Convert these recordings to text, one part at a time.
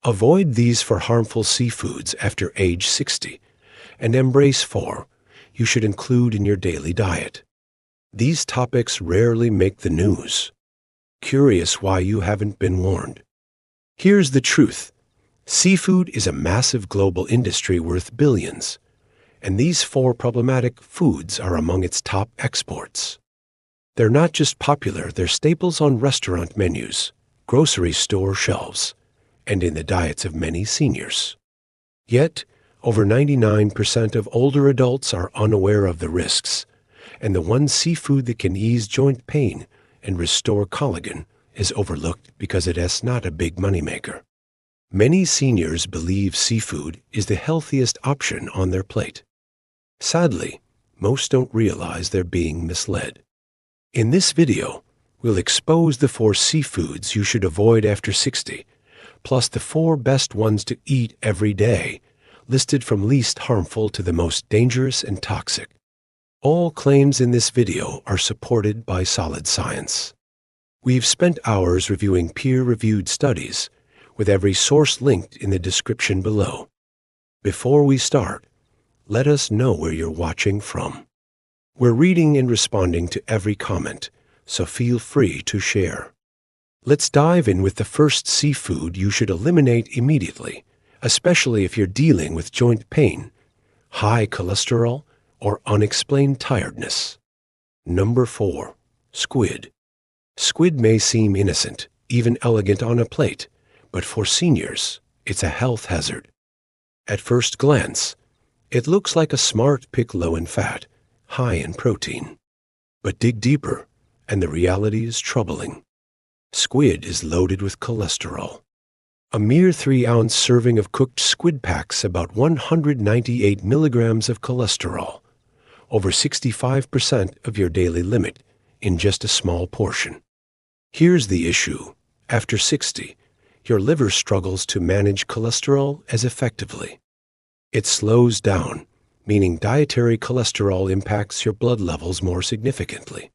Avoid these for harmful seafoods after age 60, and embrace 4 you should include in your daily diet. These topics rarely make the news. Curious why you haven't been warned? Here's the truth. Seafood is a massive global industry worth billions, and these 4 problematic foods are among its top exports. They're not just popular, they're staples on restaurant menus, grocery store shelves, and in the diets of many seniors. Yet, over 99% of older adults are unaware of the risks, and the one seafood that can ease joint pain and restore collagen is overlooked because it is not a big moneymaker. Many seniors believe seafood is the healthiest option on their plate. Sadly, most don't realize they're being misled. In this video, we'll expose the 4 seafoods you should avoid after 60, plus the 4 best ones to eat every day, listed from least harmful to the most dangerous and toxic. All claims in this video are supported by solid science. We've spent hours reviewing peer-reviewed studies, with every source linked in the description below. Before we start, let us know where you're watching from. We're reading and responding to every comment, so feel free to share. Let's dive in with the first seafood you should eliminate immediately, especially if you're dealing with joint pain, high cholesterol, or unexplained tiredness. Number 4. Squid. Squid may seem innocent, even elegant on a plate, but for seniors, it's a health hazard. At first glance, it looks like a smart pick low in fat, high in protein. But dig deeper, and the reality is troubling. Squid is loaded with cholesterol. A mere 3-ounce serving of cooked squid packs about 198 milligrams of cholesterol, over 65% of your daily limit, in just a small portion. Here's the issue. After 60, your liver struggles to manage cholesterol as effectively. It slows down, meaning dietary cholesterol impacts your blood levels more significantly.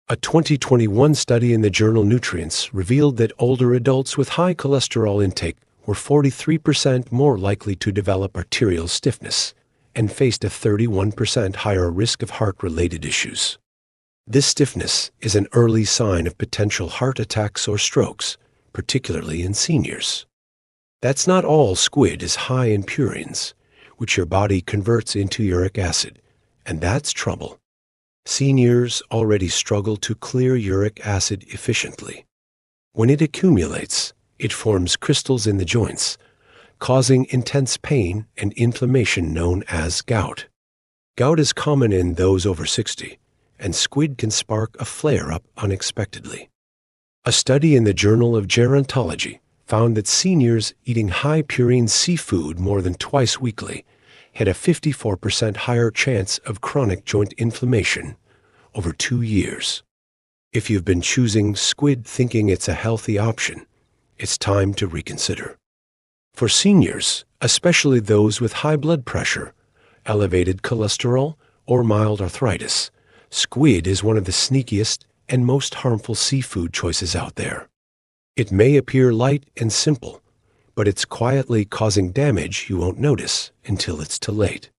A 2021 study in the journal Nutrients revealed that older adults with high cholesterol intake were 43% more likely to develop arterial stiffness and faced a 31% higher risk of heart-related issues. This stiffness is an early sign of potential heart attacks or strokes, particularly in seniors. That's not all. Squid is high in purines, which your body converts into uric acid, and that's trouble. Seniors already struggle to clear uric acid efficiently. When it accumulates, it forms crystals in the joints, causing intense pain and inflammation known as gout. Gout is common in those over 60, and squid can spark a flare-up unexpectedly. A study in the Journal of Gerontology found that seniors eating high purine seafood more than twice weekly had a 54% higher chance of chronic joint inflammation over 2 years. If you've been choosing squid thinking it's a healthy option, it's time to reconsider. For seniors, especially those with high blood pressure, elevated cholesterol, or mild arthritis, squid is one of the sneakiest and most harmful seafood choices out there. It may appear light and simple, but it's quietly causing damage you won't notice until it's too late.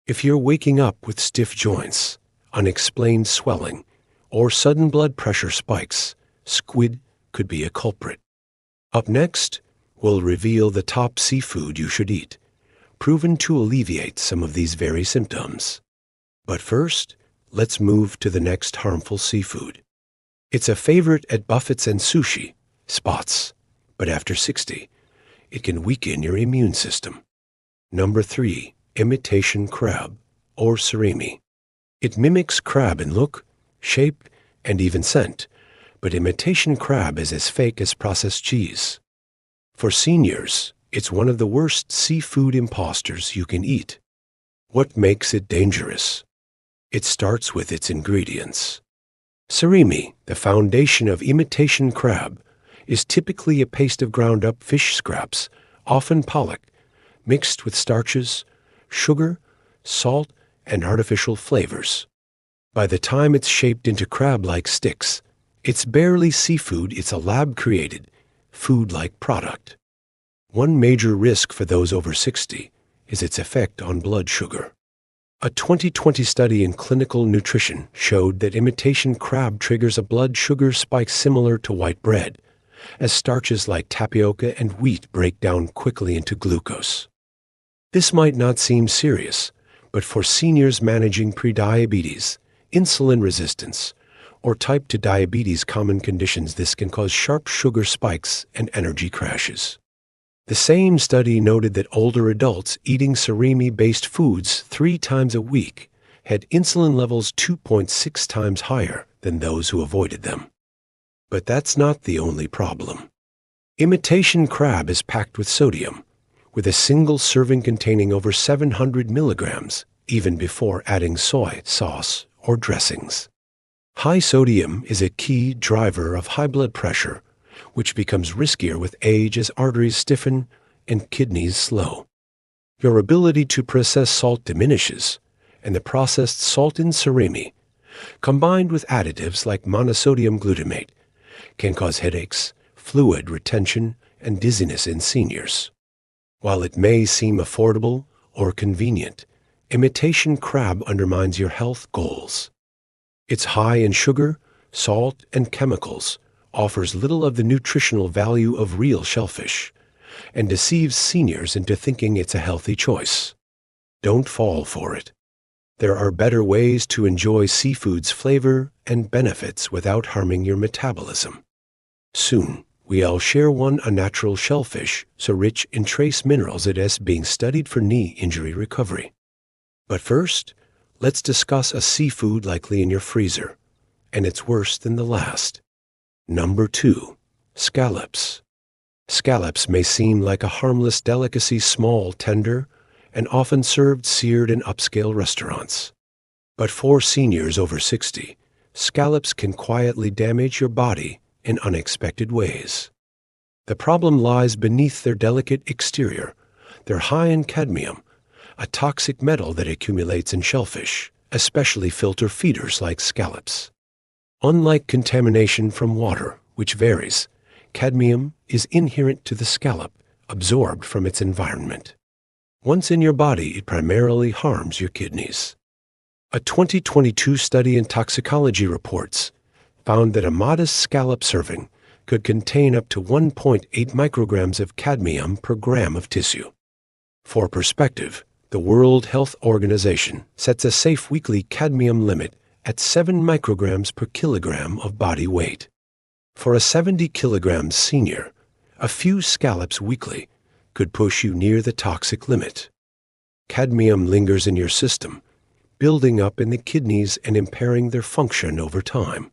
If you're waking up with stiff joints, unexplained swelling, or sudden blood pressure spikes, squid could be a culprit. Up next, we'll reveal the top seafood you should eat, proven to alleviate some of these very symptoms. But first, let's move to the next harmful seafood. It's a favorite at buffets and sushi spots, but after 60, it can weaken your immune system. Number 3, imitation crab, or surimi. It mimics crab in look, shape, and even scent, but imitation crab is as fake as processed cheese. For seniors, it's one of the worst seafood imposters you can eat. What makes it dangerous? It starts with its ingredients. Surimi, the foundation of imitation crab, is typically a paste of ground-up fish scraps, often pollock, mixed with starches, sugar, salt, and artificial flavors. By the time it's shaped into crab-like sticks, it's barely seafood, it's a lab-created, food-like product. One major risk for those over 60 is its effect on blood sugar. A 2020 study in clinical nutrition showed that imitation crab triggers a blood sugar spike similar to white bread, as starches like tapioca and wheat break down quickly into glucose. This might not seem serious, but for seniors managing prediabetes, insulin resistance, or type 2 diabetes common conditions, this can cause sharp sugar spikes and energy crashes. The same study noted that older adults eating surimi-based foods 3 times a week had insulin levels 2.6 times higher than those who avoided them. But that's not the only problem. Imitation crab is packed with sodium, with a single serving containing over 700 milligrams, even before adding soy sauce or dressings. High sodium is a key driver of high blood pressure, which becomes riskier with age as arteries stiffen and kidneys slow. Your ability to process salt diminishes, and the processed salt in surimi, combined with additives like monosodium glutamate, can cause headaches, fluid retention, and dizziness in seniors. While it may seem affordable or convenient, imitation crab undermines your health goals. It's high in sugar, salt, and chemicals, offers little of the nutritional value of real shellfish, and deceives seniors into thinking it's a healthy choice. Don't fall for it. There are better ways to enjoy seafood's flavor and benefits without harming your metabolism. Soon, we'll share a natural shellfish so rich in trace minerals it is being studied for knee injury recovery. But first, let's discuss a seafood likely in your freezer, and it's worse than the last. Number 2, scallops. Scallops may seem like a harmless delicacy, small, tender, and often served seared in upscale restaurants. But for seniors over 60, scallops can quietly damage your body in unexpected ways. The problem lies beneath their delicate exterior. They're high in cadmium, a toxic metal that accumulates in shellfish, especially filter feeders like scallops. Unlike contamination from water, which varies, cadmium is inherent to the scallop, absorbed from its environment. Once in your body, it primarily harms your kidneys. A 2022 study in toxicology reports found that a modest scallop serving could contain up to 1.8 micrograms of cadmium per gram of tissue. For perspective, the World Health Organization sets a safe weekly cadmium limit at 7 micrograms per kilogram of body weight. For a 70 kilograms senior, a few scallops weekly could push you near the toxic limit. Cadmium lingers in your system, building up in the kidneys and impairing their function over time.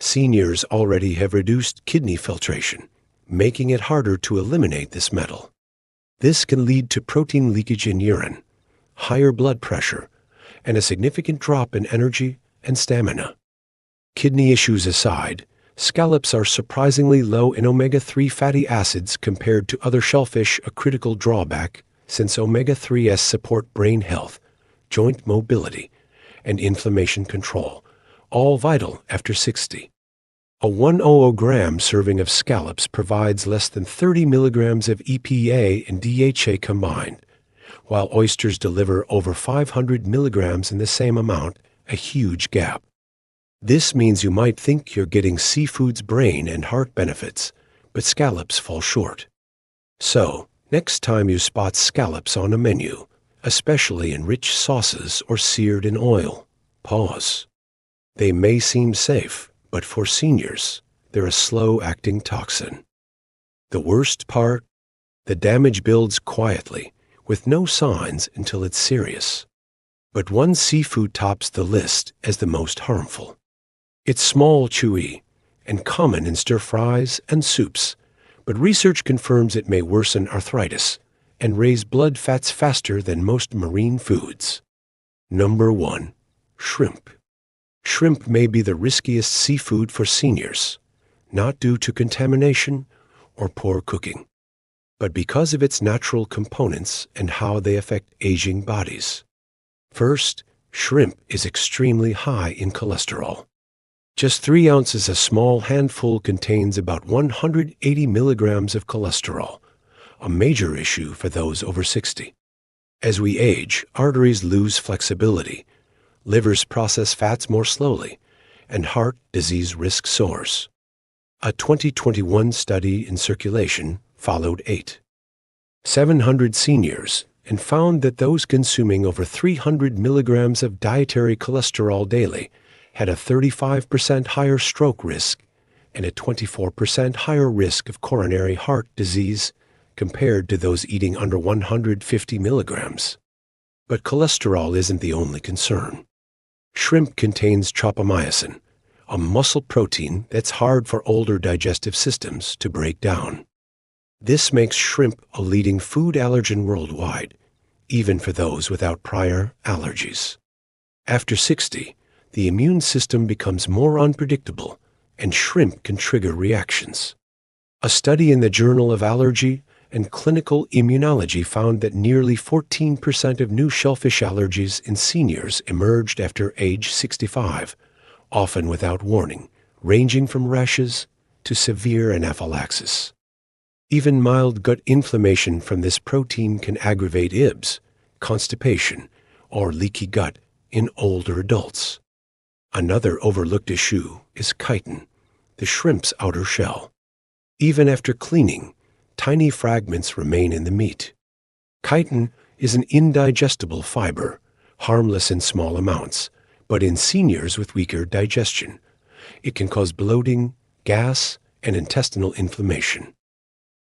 Seniors already have reduced kidney filtration, making it harder to eliminate this metal. This can lead to protein leakage in urine, higher blood pressure, and a significant drop in energy and stamina. Kidney issues aside, scallops are surprisingly low in omega-3 fatty acids compared to other shellfish, a critical drawback since omega-3s support brain health, joint mobility, and inflammation control, all vital after 60. A 100 gram serving of scallops provides less than 30 milligrams of EPA and DHA combined, while oysters deliver over 500 milligrams in the same amount, a huge gap. This means you might think you're getting seafood's brain and heart benefits, but scallops fall short. So, next time you spot scallops on a menu, especially in rich sauces or seared in oil, pause. They may seem safe, but for seniors, they're a slow-acting toxin. The worst part? The damage builds quietly, with no signs until it's serious. But one seafood tops the list as the most harmful. It's small, chewy, and common in stir-fries and soups, but research confirms it may worsen arthritis and raise blood fats faster than most marine foods. Number 1. Shrimp. Shrimp may be the riskiest seafood for seniors, not due to contamination or poor cooking, but because of its natural components and how they affect aging bodies. First, shrimp is extremely high in cholesterol. Just 3 ounces, a small handful, contains about 180 milligrams of cholesterol, a major issue for those over 60. As we age, arteries lose flexibility, livers process fats more slowly, and heart disease risk soars. A 2021 study in Circulation followed 700 seniors and found that those consuming over 300 milligrams of dietary cholesterol daily had a 35% higher stroke risk and a 24% higher risk of coronary heart disease compared to those eating under 150 milligrams. But cholesterol isn't the only concern. Shrimp contains tropomyosin, a muscle protein that's hard for older digestive systems to break down. This makes shrimp a leading food allergen worldwide, even for those without prior allergies. After 60, the immune system becomes more unpredictable, and shrimp can trigger reactions. A study in the Journal of Allergy and Clinical Immunology found that nearly 14% of new shellfish allergies in seniors emerged after age 65, often without warning, ranging from rashes to severe anaphylaxis. Even mild gut inflammation from this protein can aggravate IBS, constipation, or leaky gut in older adults. Another overlooked issue is chitin, the shrimp's outer shell. Even after cleaning, tiny fragments remain in the meat. Chitin is an indigestible fiber, harmless in small amounts, but in seniors with weaker digestion, it can cause bloating, gas, and intestinal inflammation.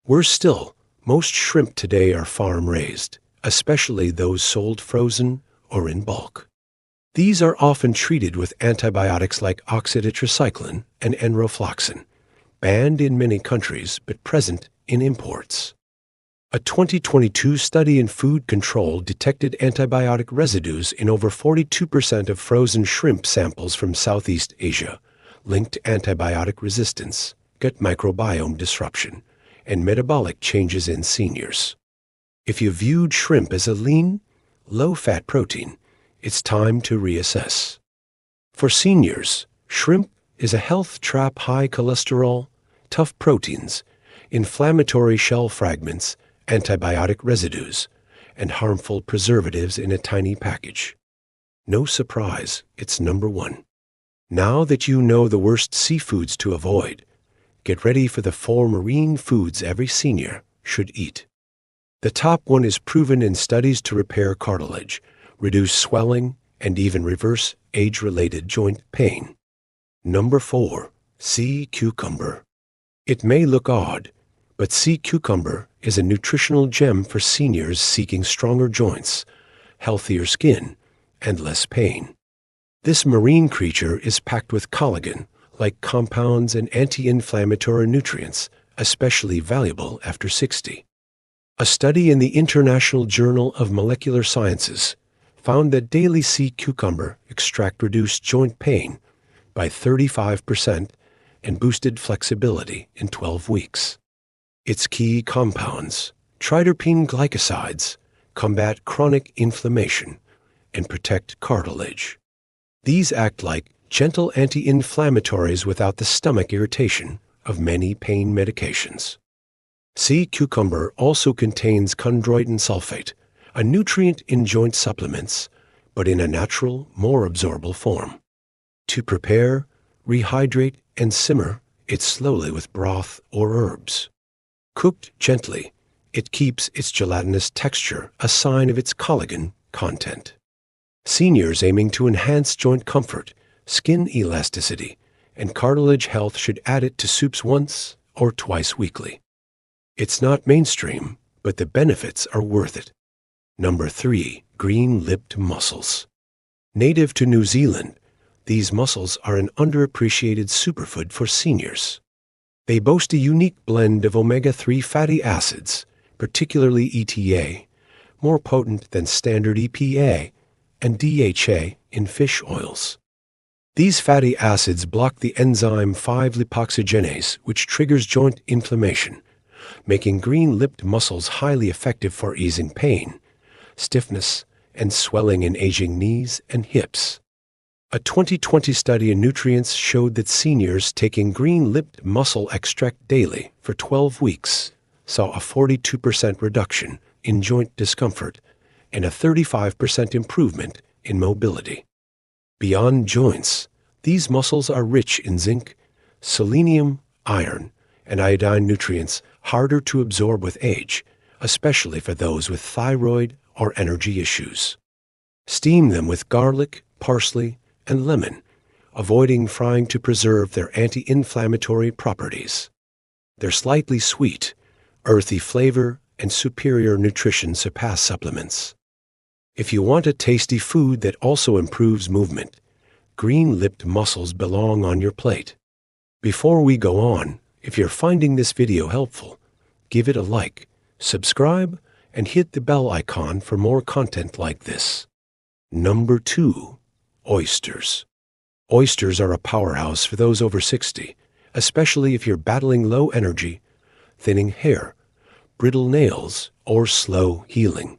Worse still, most shrimp today are farm-raised, especially those sold frozen or in bulk. These are often treated with antibiotics like oxytetracycline and enrofloxacin, banned in many countries but present in imports. A 2022 study in food control detected antibiotic residues in over 42% of frozen shrimp samples from Southeast Asia, linked to antibiotic resistance, gut microbiome disruption, and metabolic changes in seniors. If you viewed shrimp as a lean, low-fat protein, it's time to reassess. For seniors, shrimp is a health trap: high cholesterol, tough proteins, inflammatory shell fragments, antibiotic residues, and harmful preservatives in a tiny package. No surprise, it's number one. Now that you know the worst seafoods to avoid, get ready for the 4 marine foods every senior should eat. The top one is proven in studies to repair cartilage, reduce swelling, and even reverse age-related joint pain. Number 4, sea cucumber. It may look odd, but sea cucumber is a nutritional gem for seniors seeking stronger joints, healthier skin, and less pain. This marine creature is packed with collagen-like compounds and anti-inflammatory nutrients, especially valuable after 60. A study in the International Journal of Molecular Sciences found that daily sea cucumber extract reduced joint pain by 35% and boosted flexibility in 12 weeks. Its key compounds, triterpene glycosides, combat chronic inflammation and protect cartilage. These act like gentle anti-inflammatories without the stomach irritation of many pain medications. Sea cucumber also contains chondroitin sulfate, a nutrient in joint supplements, but in a natural, more absorbable form. To prepare, rehydrate, and simmer it slowly with broth or herbs. Cooked gently, it keeps its gelatinous texture, a sign of its collagen content. Seniors aiming to enhance joint comfort, skin elasticity, and cartilage health should add it to soups once or twice weekly. It's not mainstream, but the benefits are worth it. Number 3, green-lipped mussels. Native to New Zealand, these mussels are an underappreciated superfood for seniors. They boast a unique blend of omega-3 fatty acids, particularly ETA, more potent than standard EPA, and DHA in fish oils. These fatty acids block the enzyme 5-lipoxygenase, which triggers joint inflammation, making green-lipped mussels highly effective for easing pain, stiffness, and swelling in aging knees and hips. A 2020 study in Nutrients showed that seniors taking green-lipped mussel extract daily for 12 weeks saw a 42% reduction in joint discomfort and a 35% improvement in mobility. Beyond joints, these muscles are rich in zinc, selenium, iron, and iodine nutrients harder to absorb with age, especially for those with thyroid or energy issues. Steam them with garlic, parsley, and lemon, avoiding frying to preserve their anti-inflammatory properties. Their slightly sweet, earthy flavor and superior nutrition surpass supplements. If you want a tasty food that also improves movement, green-lipped mussels belong on your plate. Before we go on, if you're finding this video helpful, give it a like, subscribe, and hit the bell icon for more content like this. Number 2. Oysters. Oysters are a powerhouse for those over 60, especially if you're battling low energy, thinning hair, brittle nails, or slow healing.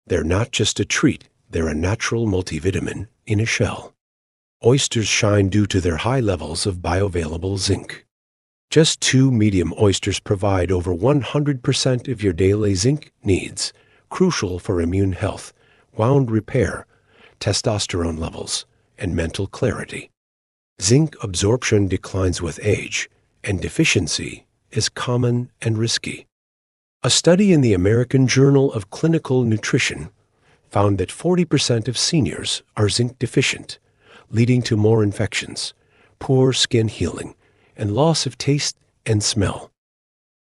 They're not just a treat, they're a natural multivitamin in a shell. Oysters shine due to their high levels of bioavailable zinc. Just 2 medium oysters provide over 100% of your daily zinc needs, crucial for immune health, wound repair, testosterone levels, and mental clarity. Zinc absorption declines with age, and deficiency is common and risky. A study in the American Journal of Clinical Nutrition found that 40% of seniors are zinc deficient, leading to more infections, poor skin healing, and loss of taste and smell.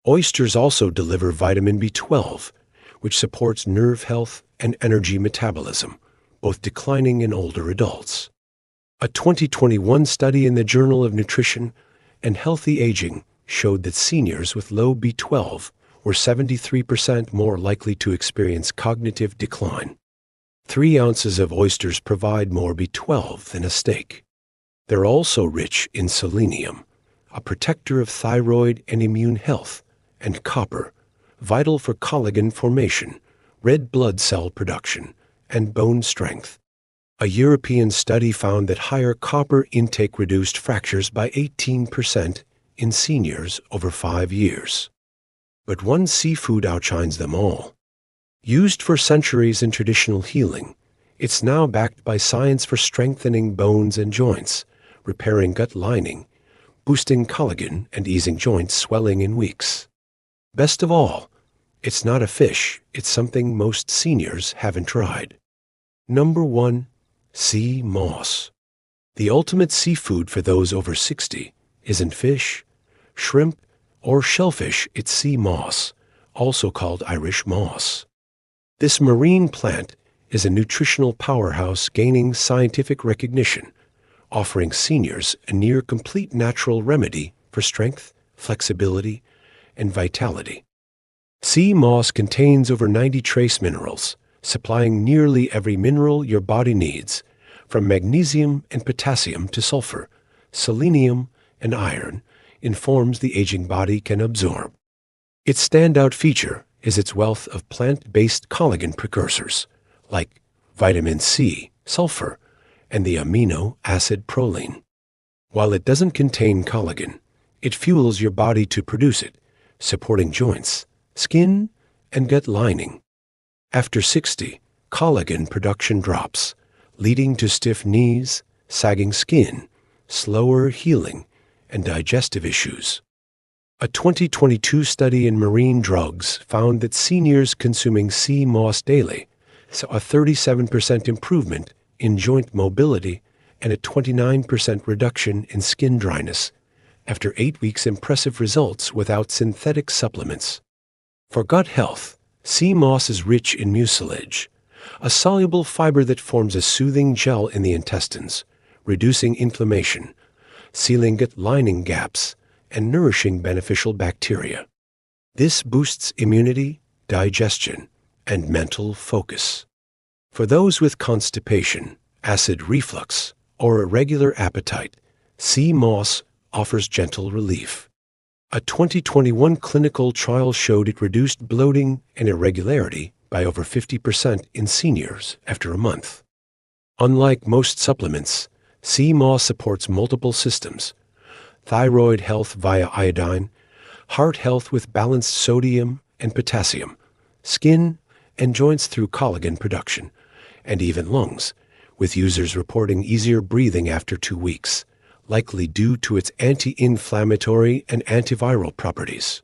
Oysters also deliver vitamin B12, which supports nerve health and energy metabolism, both declining in older adults. A 2021 study in the Journal of Nutrition and Healthy Aging showed that seniors with low B12 were 73% more likely to experience cognitive decline. 3 ounces of oysters provide more B12 than a steak. They're also rich in selenium, a protector of thyroid and immune health, and copper, vital for collagen formation, red blood cell production, and bone strength. A European study found that higher copper intake reduced fractures by 18% in seniors over 5 years. But one seafood outshines them all. Used for centuries in traditional healing, it's now backed by science for strengthening bones and joints, repairing gut lining, boosting collagen, and easing joint swelling in weeks. Best of all, it's not a fish, it's something most seniors haven't tried. Number 1. Sea moss. The ultimate seafood for those over 60 isn't fish, shrimp, or shellfish, it's sea moss, also called Irish moss. This marine plant is a nutritional powerhouse gaining scientific recognition, offering seniors a near-complete natural remedy for strength, flexibility, and vitality. Sea moss contains over 90 trace minerals, supplying nearly every mineral your body needs, from magnesium and potassium to sulfur, selenium, and iron, in forms the aging body can absorb. Its standout feature is its wealth of plant-based collagen precursors, like vitamin C, sulfur, and the amino acid proline. While it doesn't contain collagen, it fuels your body to produce it, supporting joints, skin, and gut lining. After 60, collagen production drops, leading to stiff knees, sagging skin, slower healing, and digestive issues. A 2022 study in marine drugs found that seniors consuming sea moss daily saw a 37% improvement in joint mobility and a 29% reduction in skin dryness after 8 weeks. Impressive results without synthetic supplements. For gut health, sea moss is rich in mucilage, a soluble fiber that forms a soothing gel in the intestines, reducing inflammation, sealing gut lining gaps, and nourishing beneficial bacteria. This boosts immunity, digestion, and mental focus. For those with constipation, acid reflux, or irregular appetite, sea moss offers gentle relief. A 2021 clinical trial showed it reduced bloating and irregularity by over 50% in seniors after a month. Unlike most supplements, sea moss supports multiple systems: thyroid health via iodine, heart health with balanced sodium and potassium, skin and joints through collagen production, and even lungs, with users reporting easier breathing after 2 weeks, likely due to its anti-inflammatory and antiviral properties.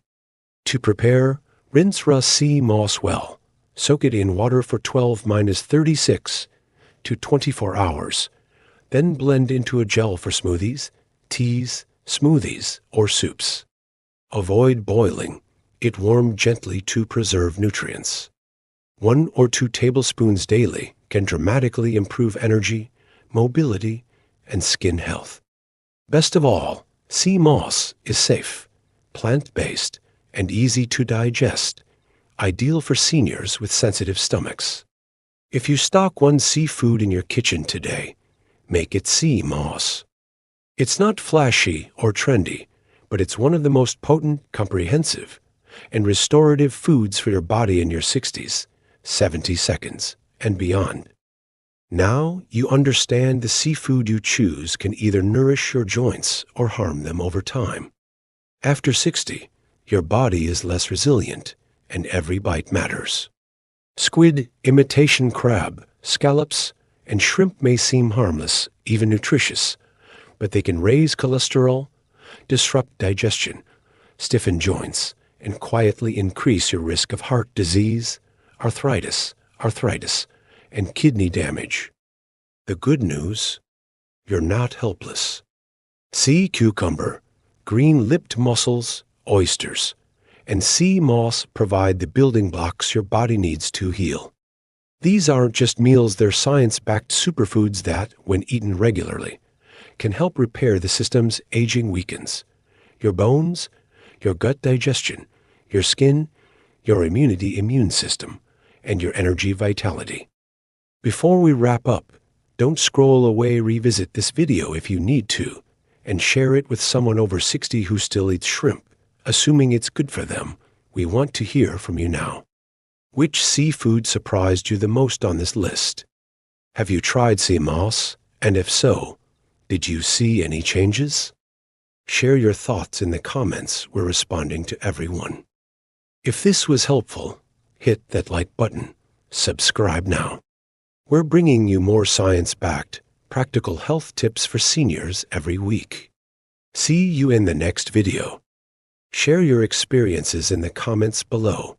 To prepare, rinse raw sea moss well. Soak it in water for 12-36 to 24 hours. Then blend into a gel for smoothies, teas, smoothies, or soups. Avoid boiling. It warm gently to preserve nutrients. 1 or 2 tablespoons daily can dramatically improve energy, mobility, and skin health. Best of all, sea moss is safe, plant-based, and easy to digest, ideal for seniors with sensitive stomachs. If you stock one seafood in your kitchen today, make it sea moss. It's not flashy or trendy, but it's one of the most potent, comprehensive, and restorative foods for your body in your 60s, 70 seconds, and beyond. Now you understand the seafood you choose can either nourish your joints or harm them over time. After 60, your body is less resilient, and every bite matters. Squid, imitation crab, scallops, and shrimp may seem harmless, even nutritious, but they can raise cholesterol, disrupt digestion, stiffen joints, and quietly increase your risk of heart disease, arthritis, and kidney damage. The good news: you're not helpless. Sea cucumber, green-lipped mussels, oysters, and sea moss provide the building blocks your body needs to heal. These aren't just meals, they're science-backed superfoods that, when eaten regularly, can help repair the system's aging weakens. Your bones, your gut digestion, your skin, your immune system, and your energy vitality. Before we wrap up, don't scroll away. Revisit this video if you need to, and share it with someone over 60 who still eats shrimp, assuming it's good for them. We want to hear from you now. Which seafood surprised you the most on this list? Have you tried sea moss? And if so, did you see any changes? Share your thoughts in the comments. We're responding to everyone. If this was helpful, hit that like button. Subscribe now. We're bringing you more science-backed, practical health tips for seniors every week. See you in the next video. Share your experiences in the comments below.